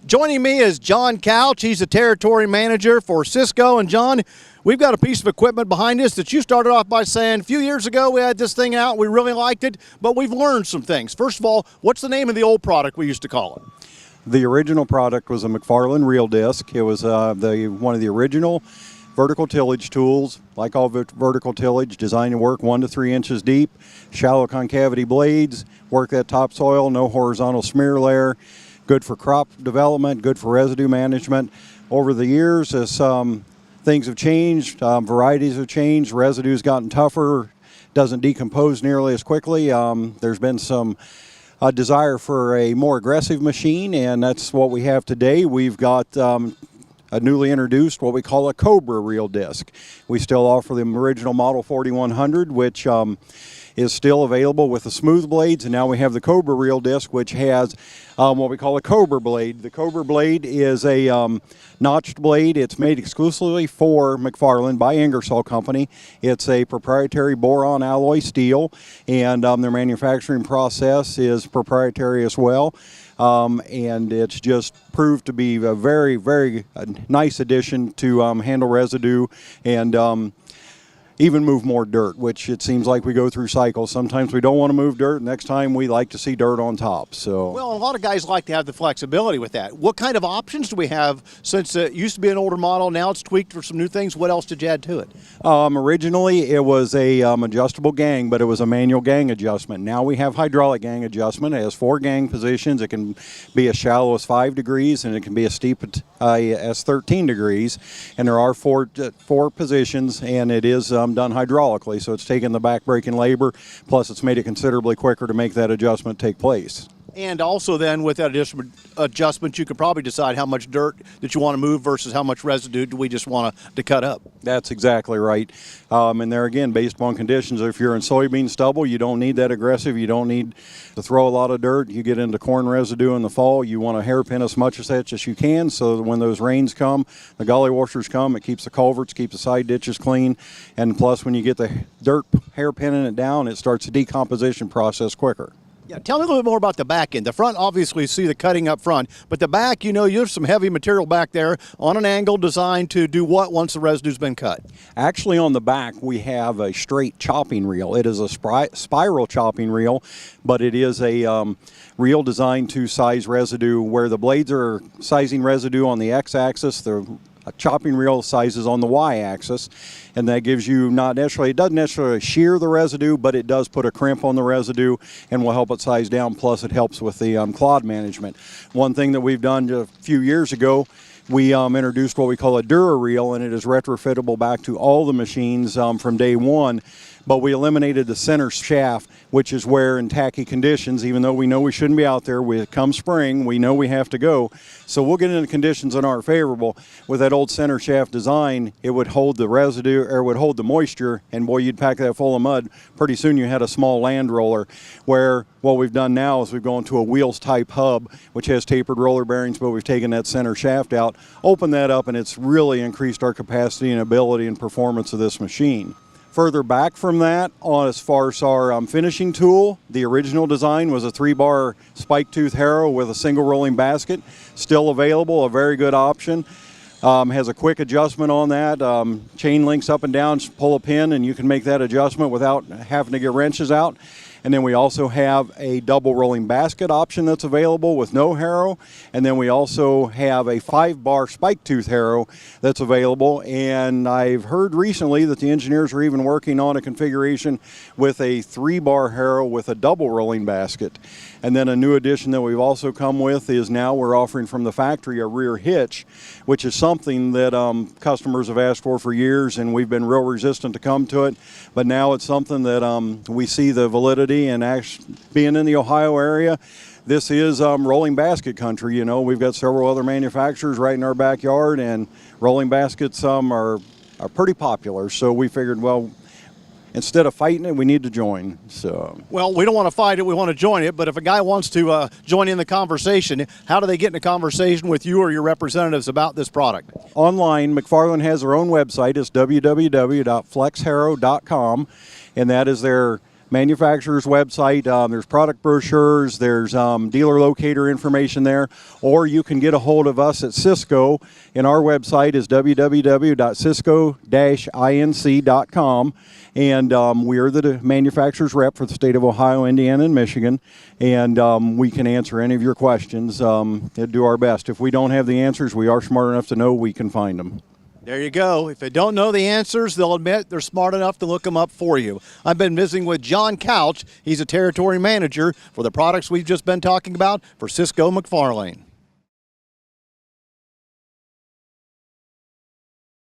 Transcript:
Joining me is John Couch. He's the territory manager for SISCO. And John, we've got a piece of equipment behind us that you started off by saying a few years ago we had this thing out, we really liked it, but we've learned some things. First of all, what's the name of the old product we used to call it? The original product was a McFarlane Reel Disk. It was one of the original vertical tillage tools. Like all vertical tillage, designed to work 1 to 3 inches deep, shallow concavity blades, work that topsoil, no horizontal smear layer, good for crop development, good for residue management. Over the years, as things have changed, varieties have changed, residue's gotten tougher, doesn't decompose nearly as quickly. There's been some desire for a more aggressive machine, and that's what we have today. We've got a newly introduced what we call a Cobra Reel Disk. We still offer the original Model 4100, which is still available with the smooth blades, and now we have the Cobra Reel Disk, which has what we call a Cobra blade. The Cobra blade is a notched blade. It's made exclusively for McFarlane by Ingersoll Company. It's a proprietary boron alloy steel, and their manufacturing process is proprietary as well. And it's just proved to be a very, very nice addition to handle residue and even move more dirt, which it seems like we go through cycles. Sometimes we don't want to move dirt. Next time we like to see dirt on top. So, well, a lot of guys like to have the flexibility with that. What kind of options do we have, since it used to be an older model, now it's tweaked for some new things? What else did you add to it? Originally it was a adjustable gang, but it was a manual gang adjustment. Now we have hydraulic gang adjustment. It has 4 gang positions. It can be as shallow as 5 degrees, and it can be as steep as 13 degrees. And there are four positions, and it is done hydraulically, so it's taken the back-breaking labor, plus it's made it considerably quicker to make that adjustment take place. And also then with that adjustment, you could probably decide how much dirt that you want to move versus how much residue do we just want to cut up. That's exactly right. And there again, based upon conditions, if you're in soybean stubble, you don't need that aggressive. You don't need to throw a lot of dirt. You get into corn residue in the fall, you want to hairpin as much of that as you can, so that when those rains come, the gully washers come, it keeps the culverts, keeps the side ditches clean, and plus when you get the dirt hairpinning it down, it starts the decomposition process quicker. Yeah, tell me a little bit more about the back end. The front, obviously, you see the cutting up front, but the back, you know, there's some heavy material back there on an angle designed to do what once the residue's been cut? Actually, on the back, we have a straight chopping reel. It is a spiral chopping reel, but it is a reel designed to size residue where the blades are sizing residue on the x-axis. The chopping reel sizes on the y-axis, and that gives you it doesn't necessarily shear the residue, but it does put a crimp on the residue and will help it size down, plus it helps with the clod management. One thing that we've done a few years ago, we introduced what we call a Dura reel, and it is retrofittable back to all the machines from day one. But we eliminated the center shaft, which is where in tacky conditions, even though we know we shouldn't be out there, come spring, we know we have to go. So we'll get into conditions that aren't favorable. With that old center shaft design, it would hold the residue, or would hold the moisture, and boy, you'd pack that full of mud. Pretty soon you had a small land roller, where what we've done now is we've gone to a wheels type hub, which has tapered roller bearings, but we've taken that center shaft out, opened that up, and it's really increased our capacity and ability and performance of this machine. Further back from that, as far as our finishing tool, the original design was a 3-bar spike tooth harrow with a single rolling basket. Still available, a very good option. Has a quick adjustment on that. Chain links up and down, just pull a pin and you can make that adjustment without having to get wrenches out. And then we also have a double rolling basket option that's available with no harrow. And then we also have a 5-bar spike tooth harrow that's available. And I've heard recently that the engineers are even working on a configuration with a 3-bar harrow with a double rolling basket. And then a new addition that we've also come with is now we're offering from the factory a rear hitch, which is something that customers have asked for years, and we've been real resistant to come to it. But now it's something that we see the validity, and actually being in the Ohio area, this is rolling basket country. You know, we've got several other manufacturers right in our backyard, and rolling baskets are pretty popular. So we figured, well, instead of fighting it, we need to join. So, well, we don't want to fight it, we want to join it, but if a guy wants to join in the conversation, how do they get in a conversation with you or your representatives about this product? Online, McFarlane has their own website. It's www.flexharrow.com, and that is their manufacturer's website. There's product brochures, there's dealer locator information there, or you can get a hold of us at SISCO, and our website is www.cisco-inc.com, and we are the manufacturer's rep for the state of Ohio, Indiana, and Michigan, and we can answer any of your questions and do our best. If we don't have the answers, we are smart enough to know we can find them. There you go. If they don't know the answers, they'll admit they're smart enough to look them up for you. I've been visiting with John Couch. He's a territory manager for the products we've just been talking about for SISCO McFarlane.